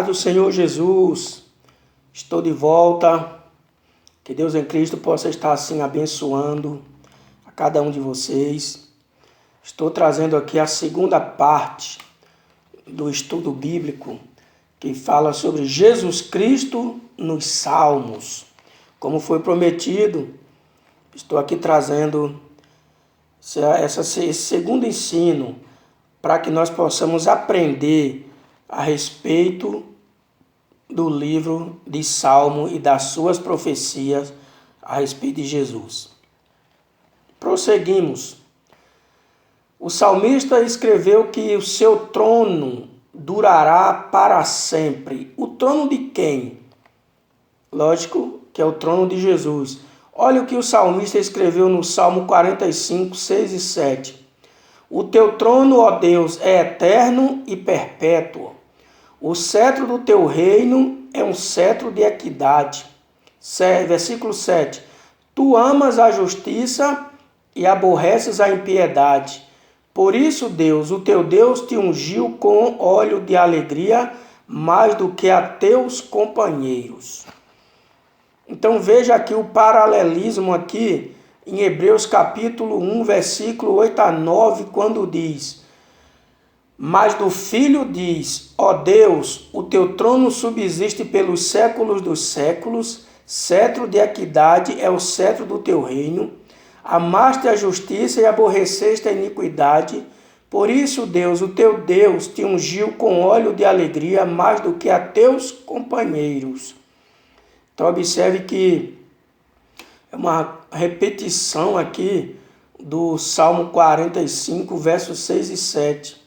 paz do Senhor Jesus, estou de volta. Que Deus em Cristo possa estar assim abençoando a cada um de vocês. Estou trazendo aqui a segunda parte do estudo bíblico que fala sobre Jesus Cristo nos Salmos. Como foi prometido, estou aqui trazendo esse segundo ensino para que nós possamos aprender a respeito do livro de Salmo e das suas profecias a respeito de Jesus. Prosseguimos. O salmista escreveu que o seu trono durará para sempre. O trono de quem? Lógico que é o trono de Jesus. Olha o que o salmista escreveu no Salmo 45, 6 e 7. O teu trono, ó Deus, é eterno e perpétuo. O cetro do teu reino é um cetro de equidade. Versículo 7. Tu amas a justiça e aborreces a impiedade. Por isso, Deus, o teu Deus, te ungiu com óleo de alegria mais do que a teus companheiros. Então veja aqui o paralelismo aqui em Hebreus capítulo 1, versículo 8 a 9, quando diz: Mas do Filho diz, ó Deus, o teu trono subsiste pelos séculos dos séculos, cetro de equidade é o cetro do teu reino. Amaste a justiça e aborreceste a iniquidade. Por isso, Deus, o teu Deus, te ungiu com óleo de alegria mais do que a teus companheiros. Então, observe que é uma repetição aqui do Salmo 45, versos 6 e 7.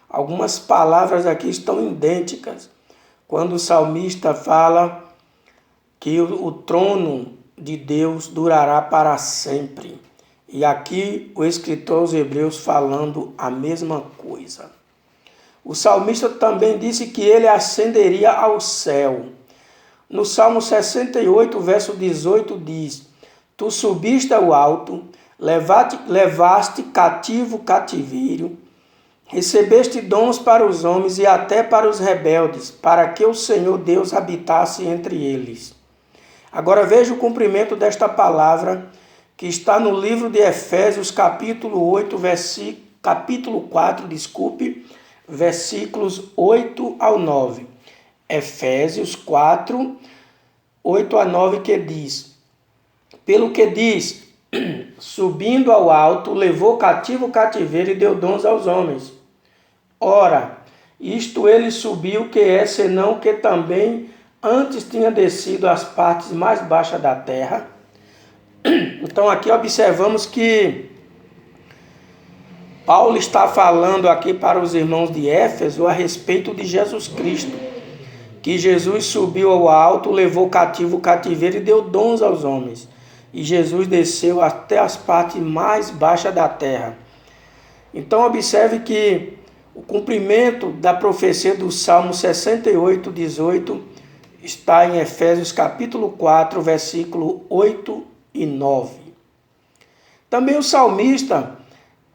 Algumas palavras aqui estão idênticas. Quando o salmista fala que o trono de Deus durará para sempre. E aqui o escritor aos Hebreus falando a mesma coisa. O salmista também disse que ele ascenderia ao céu. No Salmo 68, verso 18 diz: Tu subiste ao alto, levaste cativo o cativeiro, recebeste dons para os homens e até para os rebeldes, para que o Senhor Deus habitasse entre eles. Agora veja o cumprimento desta palavra que está no livro de Efésios, capítulo 4, versículos 8 ao 9. Efésios 4, 8 a 9, que diz: Pelo que diz, subindo ao alto, levou cativo o cativeiro e deu dons aos homens. Ora, isto ele subiu, que é senão que também antes tinha descido às partes mais baixas da terra. Então aqui observamos que Paulo está falando aqui para os irmãos de Éfeso a respeito de Jesus Cristo. Que Jesus subiu ao alto, levou cativo o cativeiro e deu dons aos homens. E Jesus desceu até as partes mais baixas da terra. Então observe que o cumprimento da profecia do Salmo 68, 18 está em Efésios capítulo 4, versículo 8 e 9. Também o salmista,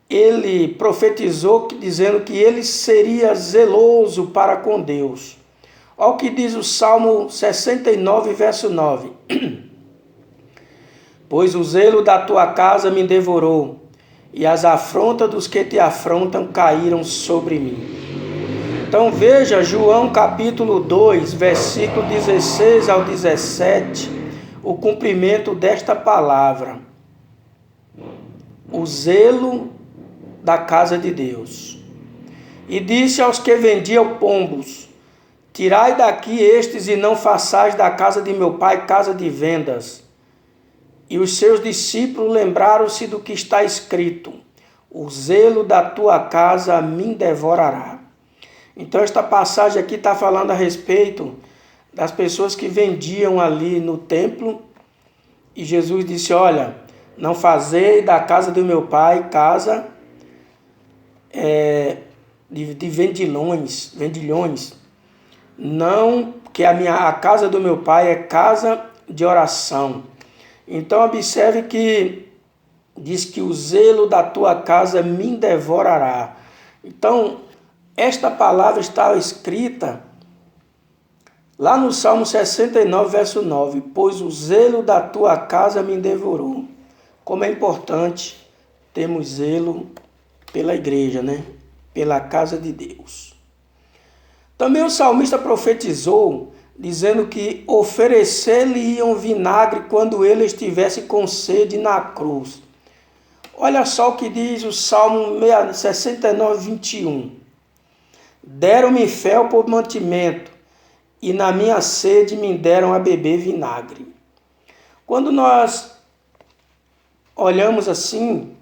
ele profetizou dizendo que ele seria zeloso para com Deus. Olha o que diz o Salmo 69, verso 9. Pois o zelo da tua casa me devorou, e as afrontas dos que te afrontam caíram sobre mim. Então veja João capítulo 2, versículo 16 ao 17, o cumprimento desta palavra. O zelo da casa de Deus. E disse aos que vendiam pombos: Tirai daqui estes e não façais da casa de meu pai casa de vendas. E os seus discípulos lembraram-se do que está escrito: O zelo da tua casa me devorará. Então esta passagem aqui está falando a respeito das pessoas que vendiam ali no templo. E Jesus disse: olha, não fazei da casa do meu pai casa de vendilhões. Não, que a casa do meu pai é casa de oração. Então observe que diz que o zelo da tua casa me devorará. Então esta palavra está escrita Lá no Salmo 69, verso 9, pois o zelo da tua casa me devorou. Como é importante termos zelo pela igreja, né? Pela casa de Deus. Também o salmista profetizou, dizendo que oferecer-lhe-iam vinagre quando ele estivesse com sede na cruz. Olha só o que diz o Salmo 69, 21. Deram-me fel por mantimento, e na minha sede me deram a beber vinagre. Quando nós olhamos assim,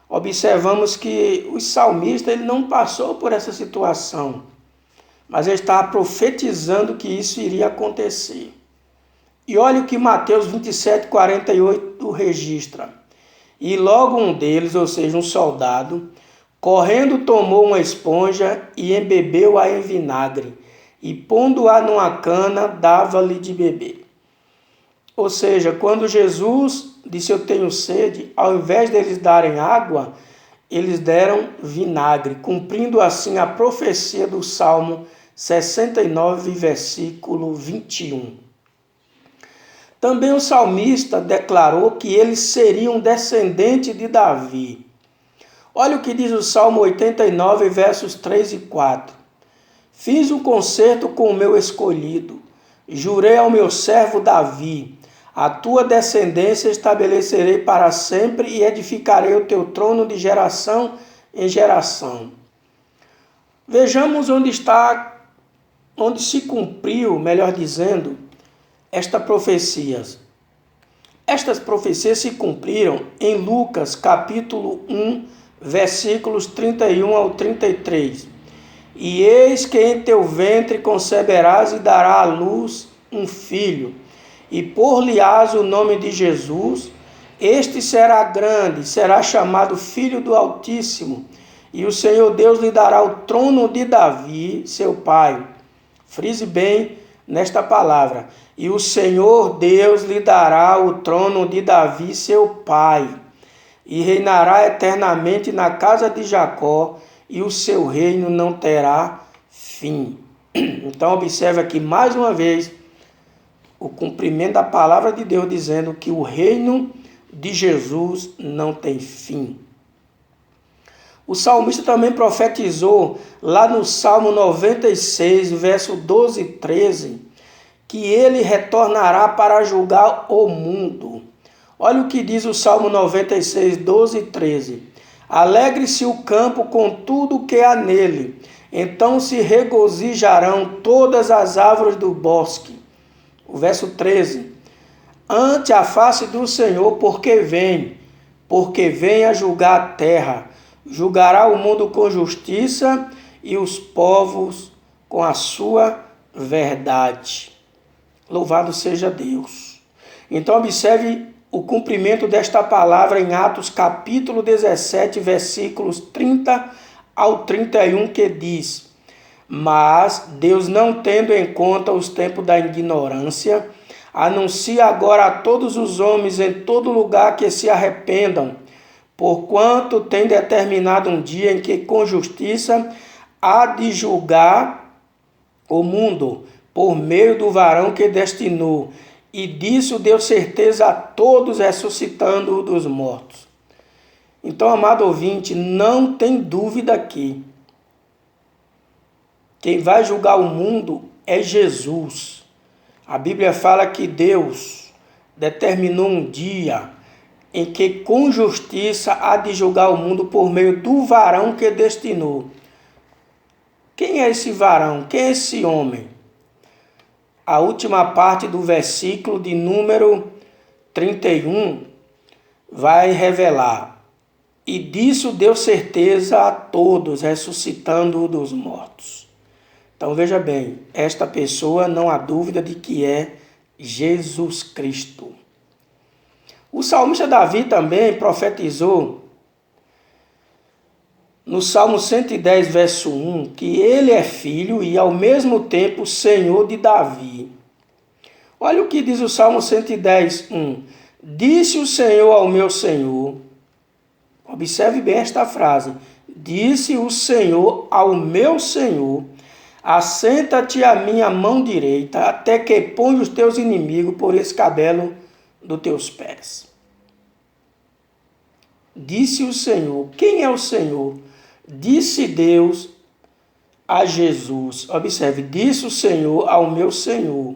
observamos que o salmista ele não passou por essa situação, mas ele estava profetizando que isso iria acontecer. E olha o que Mateus 27, 48 registra. E logo um deles, ou seja, um soldado, correndo tomou uma esponja e embebeu-a em vinagre, e pondo-a numa cana, dava-lhe de beber. Ou seja, quando Jesus disse eu tenho sede, ao invés deles darem água, eles deram vinagre, cumprindo assim a profecia do Salmo 69, versículo 21. Também o salmista declarou que eles seriam descendentes de Davi. Olha o que diz o Salmo 89, versos 3 e 4. Fiz um concerto com o meu escolhido, jurei ao meu servo Davi, a tua descendência estabelecerei para sempre e edificarei o teu trono de geração em geração. Vejamos onde se cumpriu, melhor dizendo, estas profecias. Estas profecias se cumpriram em Lucas, capítulo 1, versículos 31 ao 33. E eis que em teu ventre conceberás e dará à luz um filho, e por-lhe-ás o nome de Jesus. Este será grande, será chamado Filho do Altíssimo, e o Senhor Deus lhe dará o trono de Davi, seu pai. Frise bem nesta palavra. E o Senhor Deus lhe dará o trono de Davi, seu pai, e reinará eternamente na casa de Jacó, e o seu reino não terá fim. Então observe aqui mais uma vez o cumprimento da palavra de Deus, dizendo que o reino de Jesus não tem fim. O salmista também profetizou lá no Salmo 96, verso 12 e 13, que ele retornará para julgar o mundo. Olha o que diz o Salmo 96, 12 e 13. Alegre-se o campo com tudo que há nele, então se regozijarão todas as árvores do bosque. O verso 13. Ante a face do Senhor, porque vem a julgar a terra, julgará o mundo com justiça e os povos com a sua verdade. Louvado seja Deus. Então observe o cumprimento desta palavra em Atos capítulo 17, versículos 30 ao 31, que diz: Mas Deus, não tendo em conta os tempos da ignorância, anuncia agora a todos os homens em todo lugar que se arrependam, porquanto tem determinado um dia em que com justiça há de julgar o mundo, por meio do varão que destinou, e disso deu certeza a todos, ressuscitando-o dos mortos. Então, amado ouvinte, não tem dúvida aqui. Quem vai julgar o mundo é Jesus. A Bíblia fala que Deus determinou um dia em que com justiça há de julgar o mundo por meio do varão que destinou. Quem é esse varão? Quem é esse homem? A última parte do versículo de número 31 vai revelar: e disso deu certeza a todos, ressuscitando-o dos mortos. Então veja bem, esta pessoa não há dúvida de que é Jesus Cristo. O salmista Davi também profetizou no Salmo 110, verso 1, que ele é filho e ao mesmo tempo Senhor de Davi. Olha o que diz o Salmo 110, 1. Disse o Senhor ao meu Senhor, observe bem esta frase, disse o Senhor ao meu Senhor, assenta-te à minha mão direita, até que ponha os teus inimigos por escabelo dos teus pés. Disse o Senhor. Quem é o Senhor? Disse Deus a Jesus. Observe, disse o Senhor ao meu Senhor.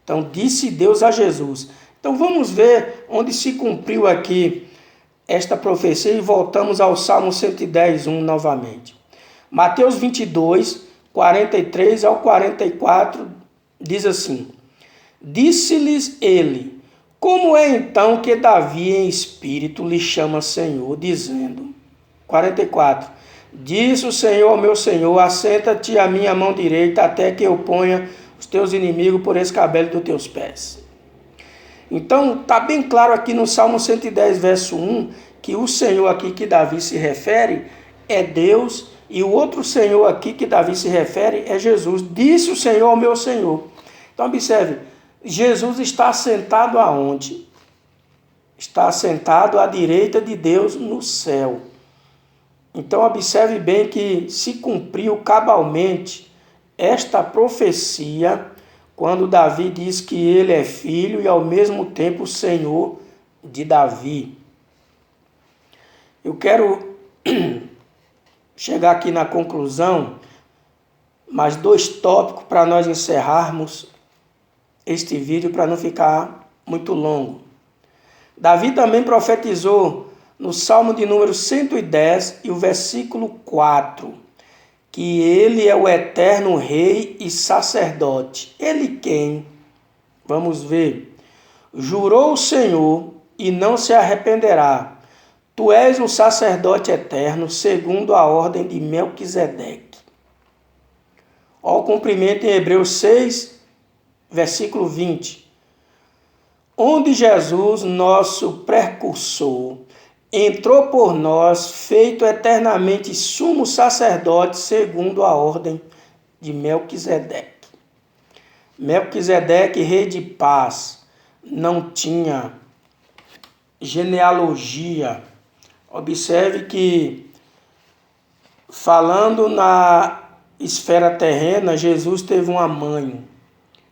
Então, disse Deus a Jesus. Então, vamos ver onde se cumpriu aqui esta profecia e voltamos ao Salmo 110, 1 novamente. Mateus 22, 43 ao 44, diz assim: Disse-lhes ele, como é então que Davi em espírito lhe chama Senhor, dizendo, 44, disse o Senhor ao meu Senhor, assenta-te à minha mão direita, até que eu ponha os teus inimigos por escabelo dos teus pés. Então, está bem claro aqui no Salmo 110, verso 1, que o Senhor aqui que Davi se refere é Deus, e o outro Senhor aqui que Davi se refere é Jesus. Disse o Senhor ao meu Senhor. Então, observe, Jesus está assentado aonde? Está assentado à direita de Deus no céu. Então, observe bem que se cumpriu cabalmente esta profecia quando Davi diz que ele é filho e ao mesmo tempo Senhor de Davi. Eu quero chegar aqui na conclusão, mais 2 tópicos para nós encerrarmos este vídeo para não ficar muito longo. Davi também profetizou no Salmo de número 110 e o versículo 4, que ele é o eterno rei e sacerdote. Ele quem? Vamos ver. Jurou o Senhor e não se arrependerá. Tu és um sacerdote eterno, segundo a ordem de Melquisedeque. Ó o cumprimento em Hebreus 6, versículo 20. Onde Jesus, nosso precursor, entrou por nós, feito eternamente sumo sacerdote, segundo a ordem de Melquisedeque. Melquisedeque, rei de paz, não tinha genealogia. Observe que, falando na esfera terrena, Jesus teve uma mãe.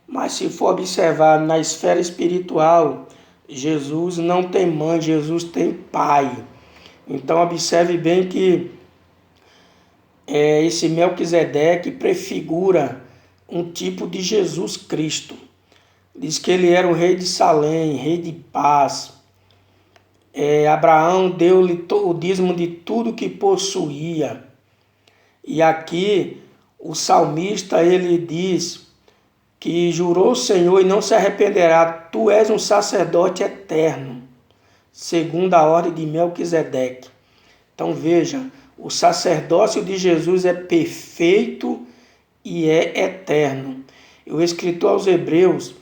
Mas se for observar na esfera espiritual, Jesus não tem mãe, Jesus tem pai. Então observe bem que esse Melquisedeque prefigura um tipo de Jesus Cristo. Diz que ele era o rei de Salém, rei de paz. Abraão deu-lhe o dízimo de tudo que possuía. E aqui o salmista ele diz que jurou o Senhor e não se arrependerá. Tu és um sacerdote eterno, segundo a ordem de Melquisedeque. Então veja, o sacerdócio de Jesus é perfeito e é eterno. E o escritor aos Hebreus,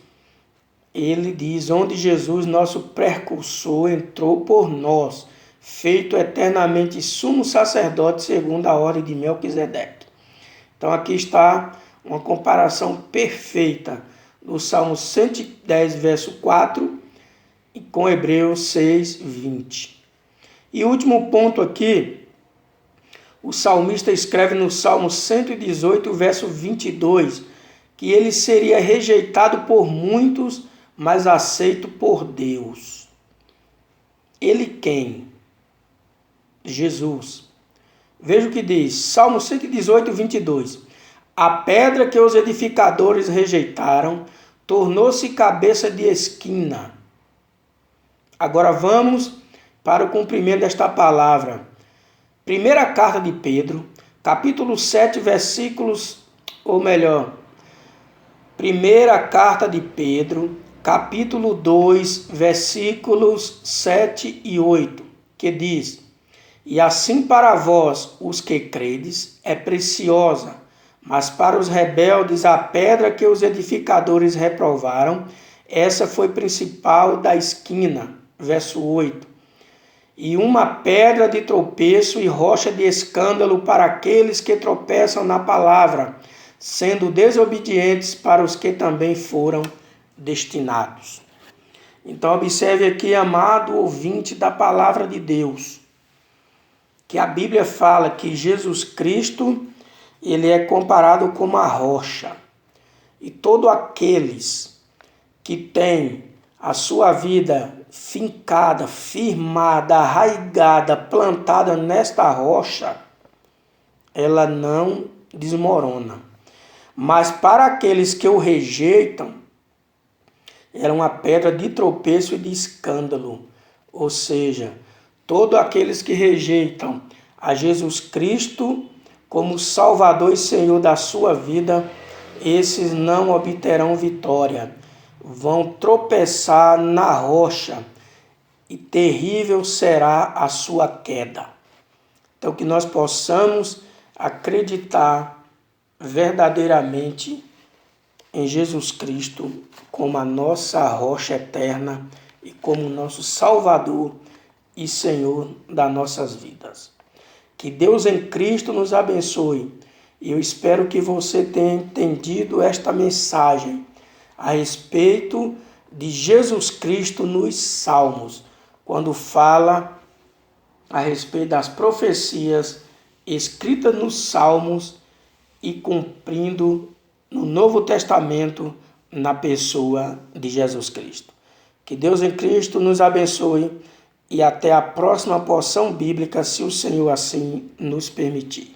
ele diz, onde Jesus, nosso precursor, entrou por nós, feito eternamente sumo sacerdote, segundo a ordem de Melquisedeque. Então aqui está uma comparação perfeita do Salmo 110, verso 4, com Hebreus 6, 20. E o último ponto aqui, o salmista escreve no Salmo 118, verso 22, que ele seria rejeitado por muitos, mas aceito por Deus. Ele quem? Jesus. Veja o que diz, Salmo 118, 22. A pedra que os edificadores rejeitaram tornou-se cabeça de esquina. Agora vamos para o cumprimento desta palavra. Primeira carta de Pedro, capítulo 7, versículos, ou melhor, primeira carta de Pedro, capítulo 2, versículos 7 e 8, que diz: E assim para vós, os que credes, é preciosa, mas para os rebeldes a pedra que os edificadores reprovaram, essa foi principal da esquina. Verso 8. E uma pedra de tropeço e rocha de escândalo para aqueles que tropeçam na palavra, sendo desobedientes para os que também foram destinados. Então observe aqui, amado ouvinte da palavra de Deus, que a Bíblia fala que Jesus Cristo ele é comparado com uma rocha. E todos aqueles que têm a sua vida fincada, firmada, arraigada, plantada nesta rocha, ela não desmorona. Mas para aqueles que o rejeitam, era uma pedra de tropeço e de escândalo. Ou seja, todos aqueles que rejeitam a Jesus Cristo como Salvador e Senhor da sua vida, esses não obterão vitória. Vão tropeçar na rocha e terrível será a sua queda. Então, que nós possamos acreditar verdadeiramente em Jesus Cristo como a nossa rocha eterna e como nosso Salvador e Senhor das nossas vidas. Que Deus em Cristo nos abençoe. E eu espero que você tenha entendido esta mensagem a respeito de Jesus Cristo nos Salmos, quando fala a respeito das profecias escritas nos Salmos e cumprindo no Novo Testamento na pessoa de Jesus Cristo. Que Deus em Cristo nos abençoe e até a próxima porção bíblica, se o Senhor assim nos permitir.